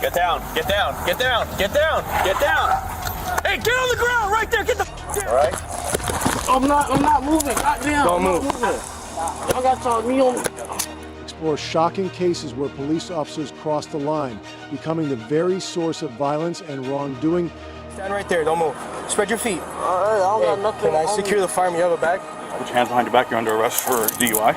Get down, get down, get down, get down, get down. Hey, get on the ground right there, get the down. All right. I'm not moving. Goddamn. Don't move. Y'all got y'all knee on me. Explore shocking cases where police officers crossed the line, becoming the very source of violence and wrongdoing. Stand right there. Don't move. Spread your feet. All right, I don't got nothing. Can I secure the firearm? You have a bag? Put your hands behind your back. You're under arrest for DUI.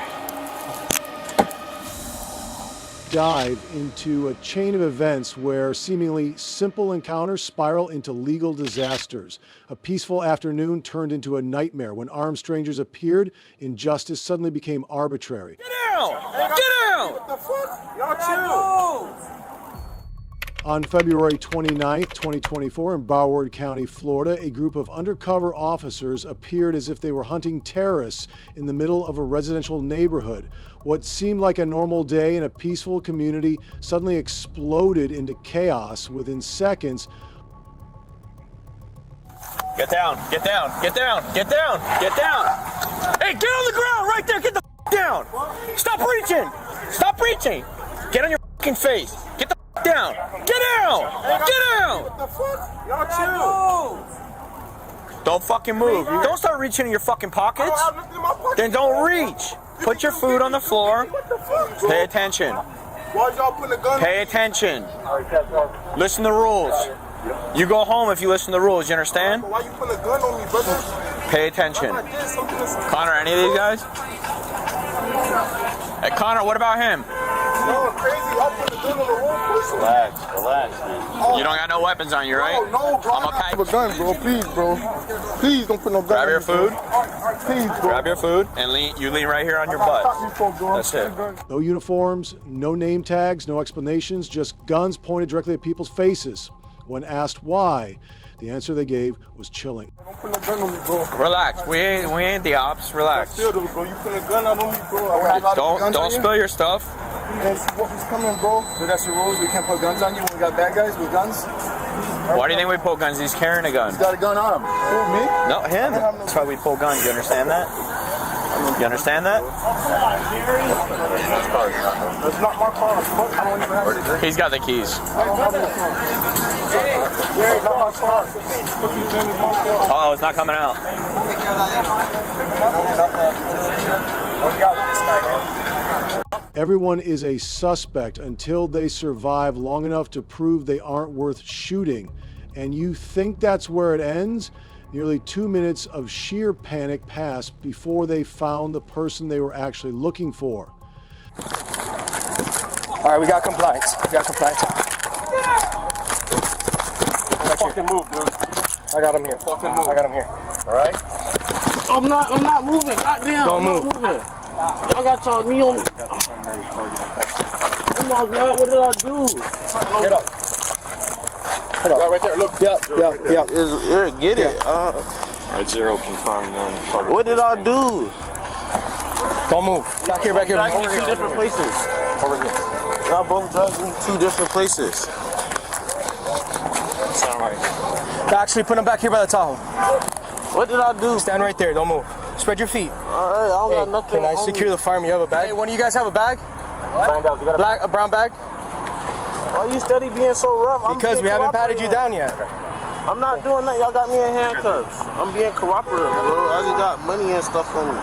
Dive into a chain of events where seemingly simple encounters spiral into legal disasters. A peaceful afternoon turned into a nightmare when armed strangers appeared. Injustice suddenly became arbitrary. Get down! Get down! What the fuck? Y'all chill. On February 29, 2024, in Broward County, Florida, a group of undercover officers appeared as if they were hunting terrorists in the middle of a residential neighborhood. What seemed like a normal day in a peaceful community suddenly exploded into chaos within seconds. Get down, get down, get down, get down, get down. Hey, get on the ground right there, get the down. Stop reaching, stop reaching. Get on your fucking face, get the down, get down, get down. What the fuck? Y'all chill. Don't fucking move. Don't start reaching in your fucking pockets. Then don't reach. Put your food on the floor. Pay attention. Why y'all putting a gun? Pay attention. Listen to the rules. You go home if you listen to the rules, you understand? Why you putting a gun on me, brother? Pay attention. Connor, any of these guys? Hey, Connor, what about him? No, crazy. Y'all putting a gun on the wrong person. Relax, man. You don't got no weapons on you, right? No, bro. I'm a I have a gun, bro. Please, bro. Please don't put no gun Grab on your me, bro. food. Please, bro. Grab your food and you lean right here on your butt. That's it. No uniforms, no name tags, no explanations, just guns pointed directly at people's faces. When asked why, the answer they gave was chilling. Don't put no gun on me, bro. Relax. We ain't the ops. Relax. Still, though, bro. You put a gun out on me, bro. Don't spill your stuff. And see what was coming, bro. So that's the rules. We can't put guns on you when we got bad guys with guns. Why do you think we pull guns? He's carrying a gun. He's got a gun on him. Who, me? No, him. That's why we pull guns. You understand that? You understand that? That's not my car. Fuck, I don't even have it. He's got the keys. It's not my car. Oh, it's not coming out. Everyone is a suspect until they survive long enough to prove they aren't worth shooting. And you think that's where it ends? Nearly 2 minutes of sheer panic passed before they found the person they were actually looking for. All right, we got compliance. Fucking move, dude. I got him here. Fucking move. I got him here. All right. I'm not moving. Goddamn. Don't move. Not moving. Y'all got y'all knee on me. Oh my God, what did I do? Get up. Right there. Look. Yeah. Get it. Alright, 0 confirmed. What did I do? Don't move. Back here. Two different places. Over here. Y'all both drugs in 2 different places. That's all right. Actually, put him back here by the Tahoe. What did I do? Stand right there. Don't move. Spread your feet. Alright, I don't got nothing. Can I secure the firearm? You have a bag? Hey, one of you guys have a bag? Find out. You got A brown bag? Why you steady being so rough? Because we haven't patted you down yet. I'm not doing that. Y'all got me in handcuffs. I'm being cooperative, bro. I just got money and stuff on me.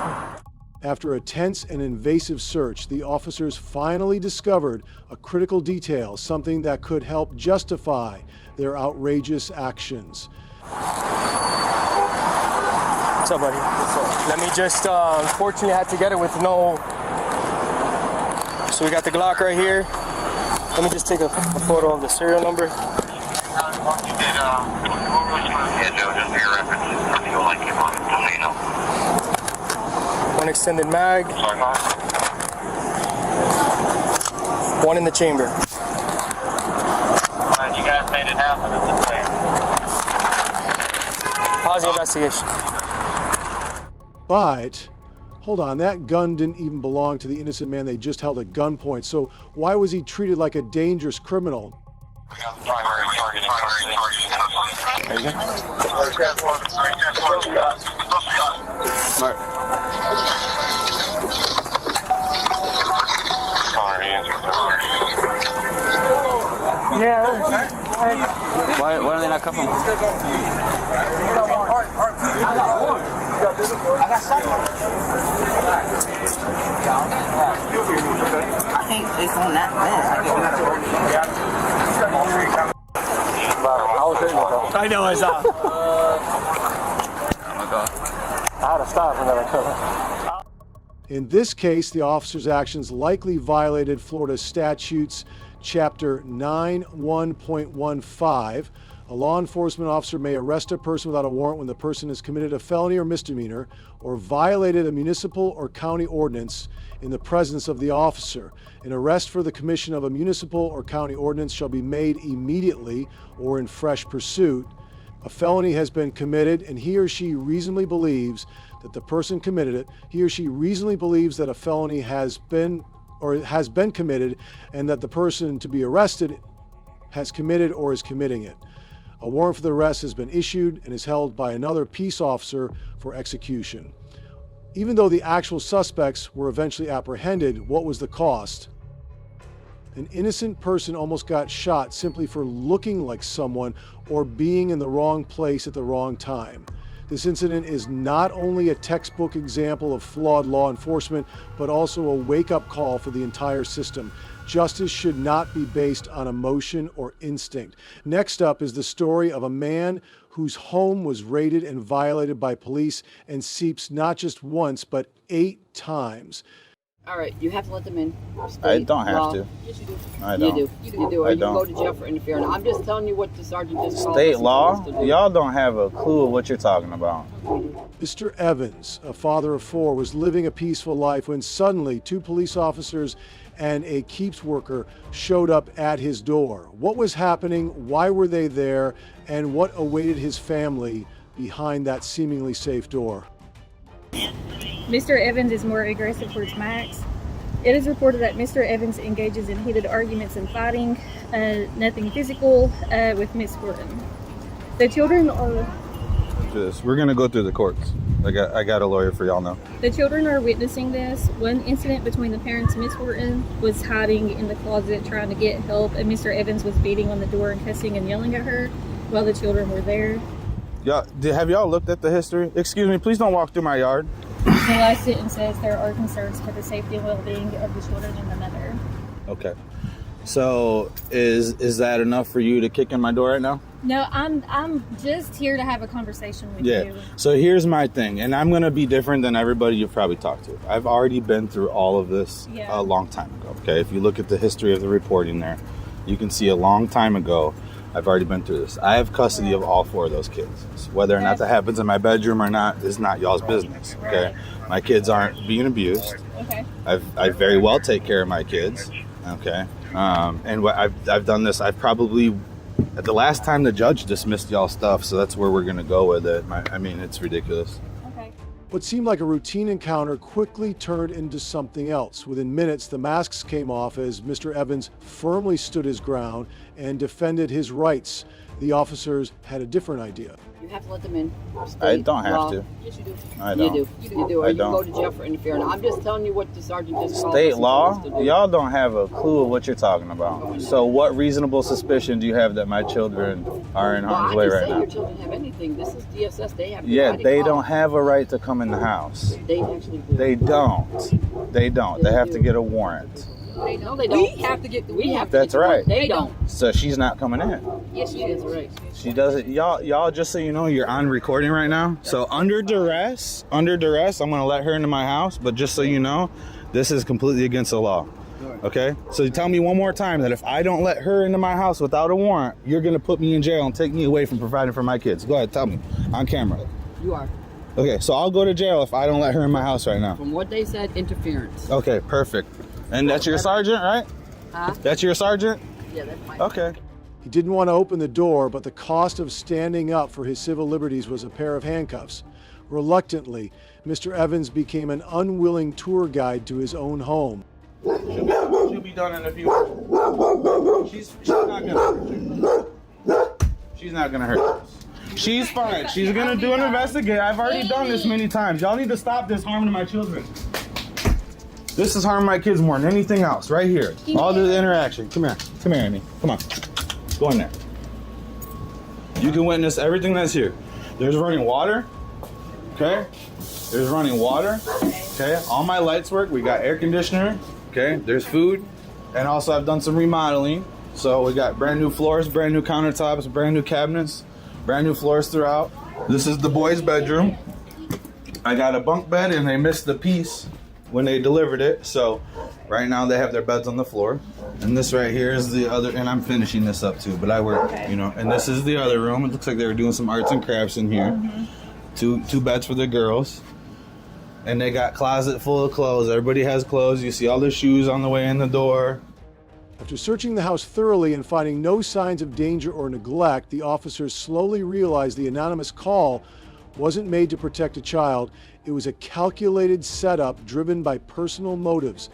After a tense and invasive search, the officers finally discovered a critical detail, something that could help justify their outrageous actions. What's up, buddy? Let me just, unfortunately, I had to get it with no... So we got the Glock right here. Let me just take a photo of the serial number. Yeah, no, just for your reference. I feel like you want to, you know. One extended mag. Sorry, Mom. One in the chamber. Alright, you guys made it happen. It's a plan. Pause the investigation. But, hold on, that gun didn't even belong to the innocent man they just held at gunpoint, so why was he treated like a dangerous criminal? We got the primary target. There you go. Why are they not cuffing him? I think it's on that I know I saw. I had to stop and then I couldn't. In this case, the officer's actions likely violated Florida statutes Chapter 9(1.15. A law enforcement officer may arrest a person without a warrant when the person has committed a felony or misdemeanor or violated a municipal or county ordinance in the presence of the officer. An arrest for the commission of a municipal or county ordinance shall be made immediately or in fresh pursuit. A felony has been committed and he or she reasonably believes that the person committed it. He or she reasonably believes that a felony has been committed and that the person to be arrested has committed or is committing it. A warrant for the arrest has been issued and is held by another peace officer for execution. Even though the actual suspects were eventually apprehended, what was the cost? An innocent person almost got shot simply for looking like someone or being in the wrong place at the wrong time. This incident is not only a textbook example of flawed law enforcement, but also a wake-up call for the entire system. Justice should not be based on emotion or instinct. Next up is the story of a man whose home was raided and violated by police and seeps not just once, but 8 times. All right, you have to let them in. I don't have to. Yes, you do. I don't. You do. Or I you don't. go to jail for interfering. I'm just telling you what the sergeant just called. State us law? to do. Y'all don't have a clue of what you're talking about. Mr. Evans, a father of 4, was living a peaceful life when suddenly 2 police officers and a keeps worker showed up at his door. What was happening? Why were they there? And what awaited his family behind that seemingly safe door? Mr. Evans is more aggressive towards Max. It is reported that Mr. Evans engages in heated arguments and fighting, nothing physical, with Miss Gordon. The children are... We're going to go through the courts. I got a lawyer for y'all now. The children are witnessing this. One incident between the parents and Miss Gordon was hiding in the closet trying to get help, and Mr. Evans was beating on the door and cussing and yelling at her while the children were there. Have y'all looked at the history? Excuse me, please don't walk through my yard. The last sentence says there are concerns for the safety and well-being of the children and the mother. Okay. So is that enough for you to kick in my door right now? No, I'm just here to have a conversation with you. So here's my thing, and I'm going to be different than everybody you've probably talked to. I've already been through all of this a long time ago, okay? If you look at the history of the reporting there, you can see a long time ago, I've already been through this. I have custody of all 4 of those kids. So whether or not that happens in my bedroom or not is not y'all's business, okay? My kids aren't being abused. Okay. I very well take care of my kids, okay? And what I've done this, I've probably... At the last time the judge dismissed y'all stuff, so that's where we're going to go with it. I mean, it's ridiculous. Okay. What seemed like a routine encounter quickly turned into something else. Within minutes, the masks came off as Mr. Evans firmly stood his ground and defended his rights. The officers had a different idea. You have to let them in. I don't have to. Yes, you do. I don't. You do. Or I you don't. go to jail for interfering. I'm just telling you what the sergeant just called us State and law? told us to do. Y'all don't have a clue of what you're talking about. So what reasonable suspicion do you have that my children are in harm's way right now? Your children have anything. This is DSS. They have. Yeah, they don't have a right to come in the house. They actually do. They don't. They don't. They have to get a warrant. They don't. They don't. We have to get. We have to. That's right. They don't. So she's not coming in. Yes, she is. Right. She doesn't. Y'all, just so you know, you're on recording right now. So under duress, I'm gonna let her into my house. But just so you know, this is completely against the law. Okay? So tell me one more time that if I don't let her into my house without a warrant, you're gonna put me in jail and take me away from providing for my kids. Go ahead, tell me on camera. You are. Okay, so I'll go to jail if I don't let her in my house right now. From what they said, interference. Okay, perfect. And that's your sergeant, right? Huh? That's your sergeant? Yeah, that's my. Okay. He didn't want to open the door, but the cost of standing up for his civil liberties was a pair of handcuffs. Reluctantly, Mr. Evans became an unwilling tour guide to his own home. She'll be done in a few minutes. She's not gonna hurt you. She's not gonna hurt you. She's fine. She's gonna do an investigate. I've already done this many times. Y'all need to stop this harm to my children. This is harming my kids more than anything else, right here. All the interaction. Come here, Amy. Come on. Go in there. You can witness everything that's here. There's running water, okay? There's running water, okay? All my lights work. We got air conditioner, okay? There's food. And also I've done some remodeling. So we got brand new floors, brand new countertops, brand new cabinets, brand new floors throughout. This is the boys' bedroom. I got a bunk bed and they missed the piece when they delivered it. So right now they have their beds on the floor. And this right here is the other, and I'm finishing this up too, but I work, you know, and this is the other room. It looks like they were doing some arts and crafts in here. Two beds for the girls. And they got closet full of clothes. Everybody has clothes. You see all their shoes on the way in the door. After searching the house thoroughly and finding no signs of danger or neglect, the officers slowly realized the anonymous call wasn't made to protect a child. It was a calculated setup driven by personal motives.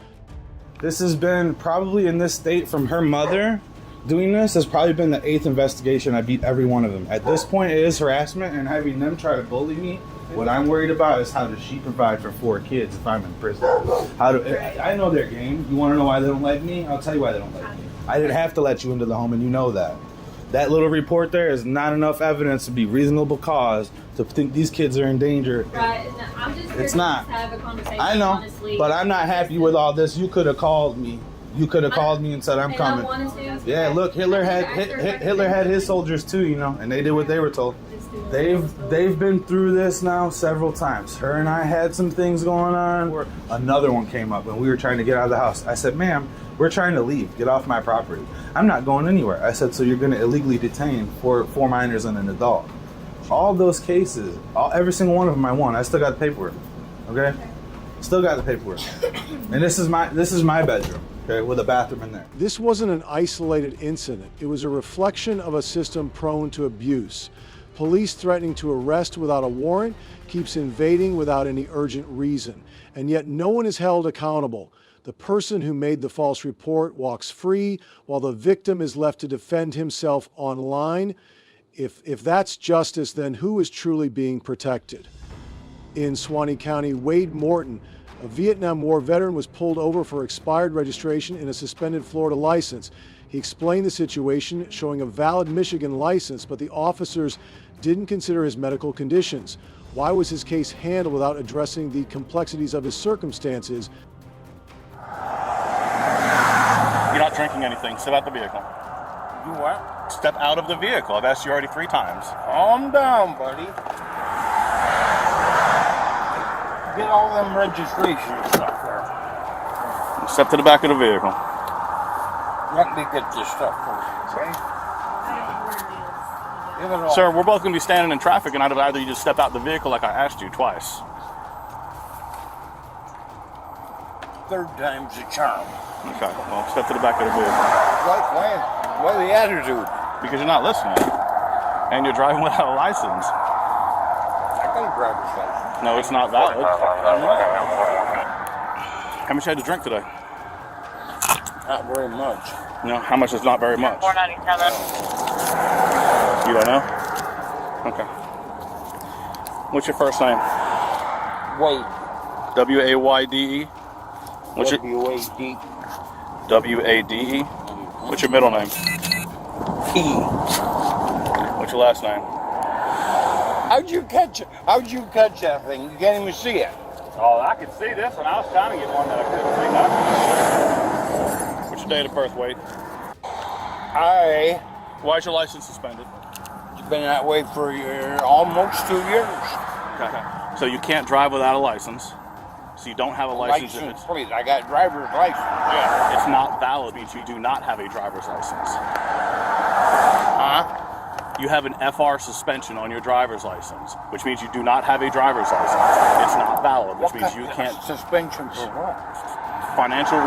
This has been probably in this state from her mother doing this has probably been the 8th investigation. I beat every one of them. At this point, it is harassment, and having them try to bully me. What I'm worried about is how does she provide for 4 kids if I'm in prison? I know their game. You want to know why they don't like me? I'll tell you why they don't like me. I didn't have to let you into the home, and you know that. That little report there is not enough evidence to be reasonable cause to think these kids are in danger. Right. No, I'm just here It's to not. have a conversation. I know, honestly. but I'm not happy with all this. You could have called me. You could have called me and said I'm And coming. I wanted to. Yeah, look, Hitler had his soldiers too, you know, and they did what they were told. They've been through this now several times. Her and I had some things going on. Another one came up when we were trying to get out of the house. I said, ma'am, we're trying to leave. Get off my property. I'm not going anywhere. I said, so you're going to illegally detain 4 minors and an adult. All those cases, every single one of them I won. I still got the paperwork, okay? Still got the paperwork. And this is my bedroom. Okay, with a bathroom in there. This wasn't an isolated incident. It was a reflection of a system prone to abuse. Police threatening to arrest without a warrant keeps invading without any urgent reason. And yet no one is held accountable. The person who made the false report walks free while the victim is left to defend himself online. If that's justice, then who is truly being protected? In Suwannee County, Wade Morton, a Vietnam War veteran, was pulled over for expired registration in a suspended Florida license. He explained the situation, showing a valid Michigan license, but the officers didn't consider his medical conditions. Why was his case handled without addressing the complexities of his circumstances? You're not drinking anything. Step out the vehicle. You what? Step out of the vehicle. I've asked you already 3 times. Calm down, buddy. Get all them registration stuff there. Step to the back of the vehicle. Let me get this stuff for you, okay? Give it all. Sir, we're both going to be standing in traffic, and I'd rather you just step out the vehicle like I asked you twice. 3rd time's a charm. Okay, well, step to the back of the vehicle. Why the attitude? Because you're not listening. And you're driving without a license. I got a driver's license. No, it's not valid. How much you had to drink today? Not very much. No, how much is not very much? $4.97. You don't know? Okay. What's your first name? Wade. W-A-Y-D-E? What's your W-A-D. W-A-D-E? What's your middle name? P. What's your last name? How'd you catch that thing? You can't even see it. Oh, I could see this, and I was trying to get one that I couldn't see nothing. What's your date of birth, Wade? Why is your license suspended? It's been that way for almost 2 years. Okay. So you can't drive without a license. So you don't have a license. Please, I got driver's license. Yeah. It's not valid. It means you do not have a driver's license. Huh? You have an FR suspension on your driver's license, which means you do not have a driver's license. It's not valid, which means you can't. Suspension for what? Financial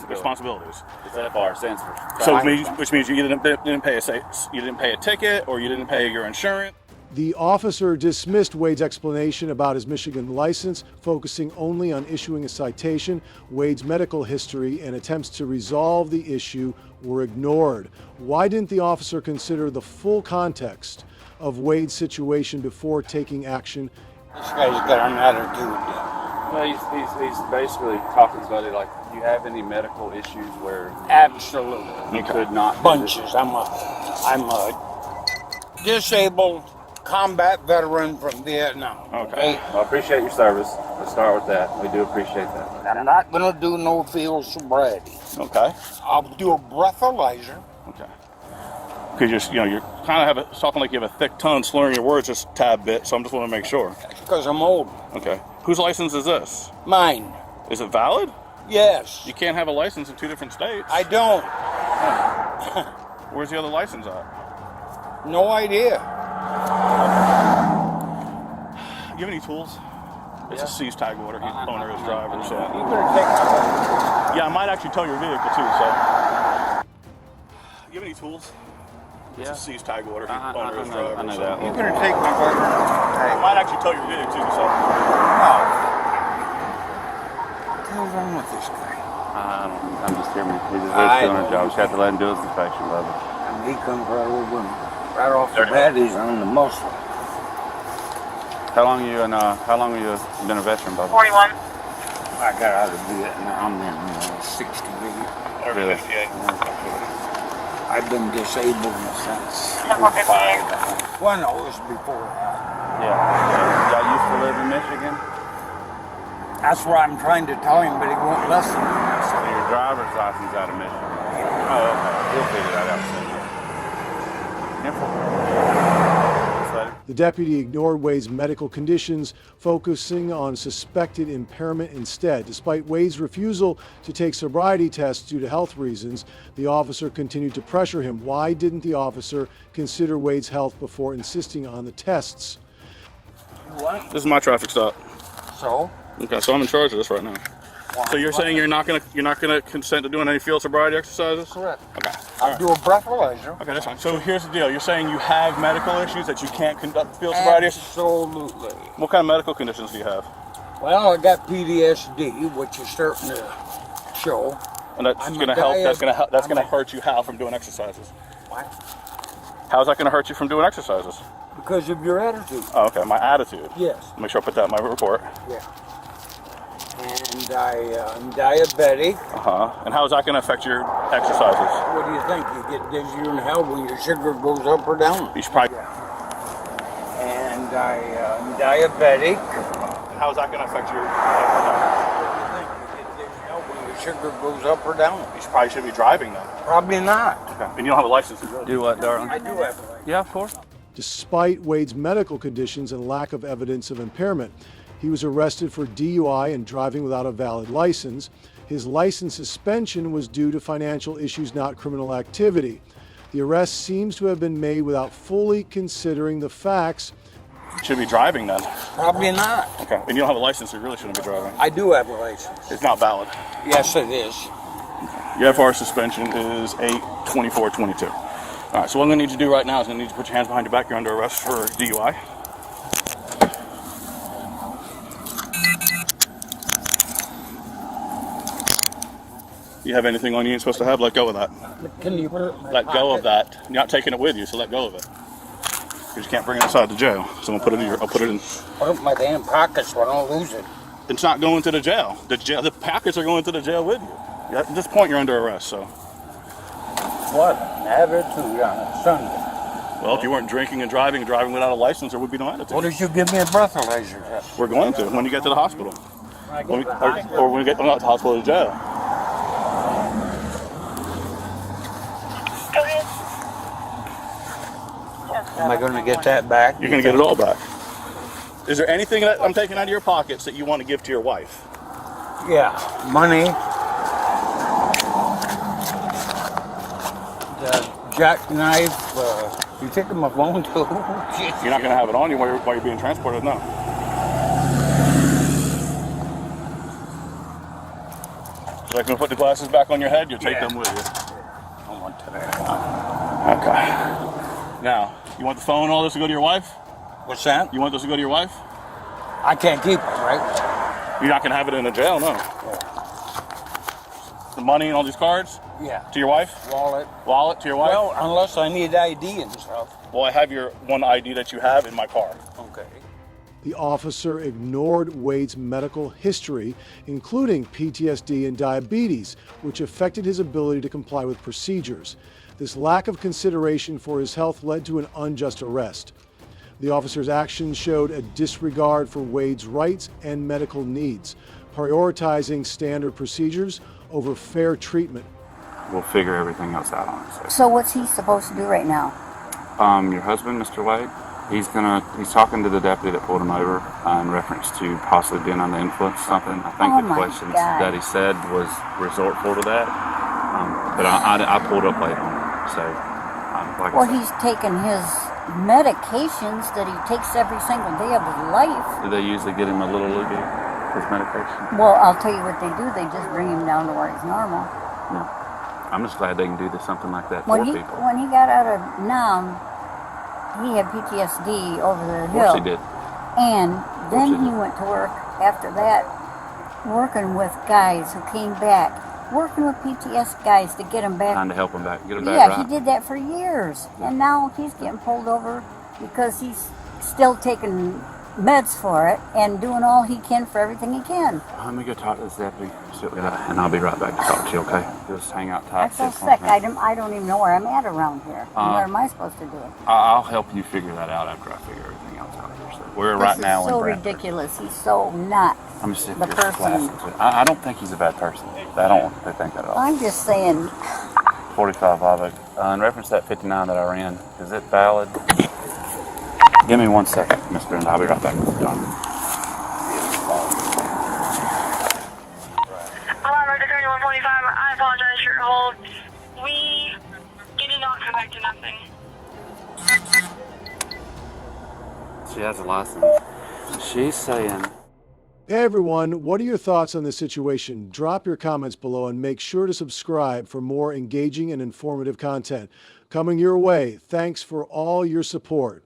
responsibilities. It's FR stands for. So which means you either didn't pay a ticket, or you didn't pay your insurance. The officer dismissed Wade's explanation about his Michigan license, focusing only on issuing a citation. Wade's medical history and attempts to resolve the issue were ignored. Why didn't the officer consider the full context of Wade's situation before taking action? This guy's got an attitude. Well, he's basically talking to somebody like you have any medical issues where Absolutely. you could not? Bunches. I'm a disabled combat veteran from Vietnam. Okay. Well, I appreciate your service. Let's start with that. We do appreciate that. I'm not gonna do no field sobriety. Okay. I'll do a breathalyzer. Okay. Because you're kind of talking like you have a thick tongue, slurring your words just a tad bit. So I'm just want to make sure. Because I'm old. Okay. Whose license is this? Mine. Is it valid? Yes. You can't have a license in 2 different states. I don't. Where's the other license at? No idea. You have any tools? It's a seize tag order. Owner is driver. So. You better take my Yeah, I might actually tow your vehicle too. So. You have any tools? It's a seize tag order. Owner is driver. I know that. You better take my brother. I might actually tow your vehicle too. So. What the hell's wrong with this guy? I'm just here. He's just doing his job. Just have to let him do his inspection, brother. And he comes right over and right off the bat, he's on the muscle. How long have you been a veteran, brother? 41. I got out of Vietnam in 68. Really? I've been disabled since 05. Well, no, it was before that. Yeah. Y'all used to live in Michigan? That's what I'm trying to tell him, but he won't listen. So your driver's license out of Michigan? Oh, okay. We'll figure that out soon. The deputy ignored Wade's medical conditions, focusing on suspected impairment instead. Despite Wade's refusal to take sobriety tests due to health reasons, the officer continued to pressure him. Why didn't the officer consider Wade's health before insisting on the tests? What? This is my traffic stop. So? Okay, so I'm in charge of this right now. So you're saying you're not gonna consent to doing any field sobriety exercises? Correct. Okay. I'll do a breathalyzer. Okay, that's fine. So here's the deal. You're saying you have medical issues that you can't conduct field sobriety exercises? Absolutely. What kind of medical conditions do you have? Well, I got PTSD, which is starting to show. And that's I'm gonna a help. diet- That's gonna hurt you how from doing exercises? What? How's that gonna hurt you from doing exercises? Because of your attitude. Oh, okay, my attitude. Yes. Make sure I put that in my report. Yeah. And I'm diabetic. And how is that going to affect your exercises? What do you think? You get dizzier than hell when your sugar goes up or down. You should probably. And I'm diabetic. How is that going to affect your exercises? Sugar goes up or down. You probably should be driving then. Probably not. Okay. And you don't have a license to drive. Do what, darling? I do have a license. Yeah, of course. Despite Wade's medical conditions and lack of evidence of impairment, he was arrested for DUI and driving without a valid license. His license suspension was due to financial issues, not criminal activity. The arrest seems to have been made without fully considering the facts. You should be driving then. Probably not. Okay. And you don't have a license, so you really shouldn't be driving. I do have a license. It's not valid. Yes, it is. Your FR suspension is 8/24/22. All right, so what I'm going to need you to do right now is I'm going to need you to put your hands behind your back. You're under arrest for DUI. You have anything on you ain't supposed to have? Let go of that. Can you put it in my Let go of pocket? that. You're not taking it with you, so let go of it. Because you can't bring it inside the jail. So I'm gonna put it in I'll put it in. Put it in my damn pocket so I don't lose it. It's not going to the jail. The packets are going to the jail with you. At this point, you're under arrest. So. What an attitude on a Sunday. Well, if you weren't drinking and driving without a license, there would be no attitude. What did you give me a breathalyzer test? We're going to when you get to the hospital. When we get not to the hospital, to the jail. Am I going to get that back? You're going to get it all back. Is there anything that I'm taking out of your pockets that you want to give to your wife? Yeah, money. The jackknife. You taking my phone too? You're not going to have it on you while you're being transported, no. So I can put the glasses back on your head. You take them with you. I want that. Okay. Now, you want the phone and all this to go to your wife? What's that? You want this to go to your wife? I can't keep it, right? You're not going to have it in the jail, no. Yeah. The money and all these cards? Yeah. To your wife? Wallet. Wallet to your wife? Well, unless I need ID and stuff. Well, I have your one ID that you have in my car. Okay. The officer ignored Wade's medical history, including PTSD and diabetes, which affected his ability to comply with procedures. This lack of consideration for his health led to an unjust arrest. The officer's actions showed a disregard for Wade's rights and medical needs, prioritizing standard procedures over fair treatment. We'll figure everything else out on it. So what's he supposed to do right now? Your husband, Mr. Wade, he's talking to the deputy that pulled him over in reference to possibly being under the influence of something. I think the questions that he said was resortful to that. But I pulled up late on it. So, like well, he's taking his medications that he takes every single day of his life. Do they usually get him a little loogie, his medication? Well, I'll tell you what they do. They just bring him down to where he's normal. No. I'm just glad they can do something like that when for people. When he got out of Nam, he had PTSD over the hill. Of course he did. And then he went to work after that, working with guys who came back, working with PTS guys to get him back. Trying to help him back, get him back right. Yeah, he did that for years. Yeah. And now he's getting pulled over because he's still taking meds for it and doing all he can for everything he can. Let me go talk to this deputy, and I'll be right back to talk to you, okay? Just hang out tight. I'm so sick. I don't even know where I'm at around here. What am I supposed to do? I'll help you figure that out after I figure everything else out here. So we're right now in Bradford. This is so ridiculous. He's so not the person. I don't think he's a bad person. I don't want to think that at all. I'm just saying. 45 of it. In reference to that 59 that I ran, is it valid? Give me 1 second, mister, and I'll be right back with you, John. Alarm 3145, I apologize for your hold. We did not come back to nothing. She has a license. She's saying... Hey everyone, what are your thoughts on this situation? Drop your comments below and make sure to subscribe for more engaging and informative content coming your way. Thanks for all your support.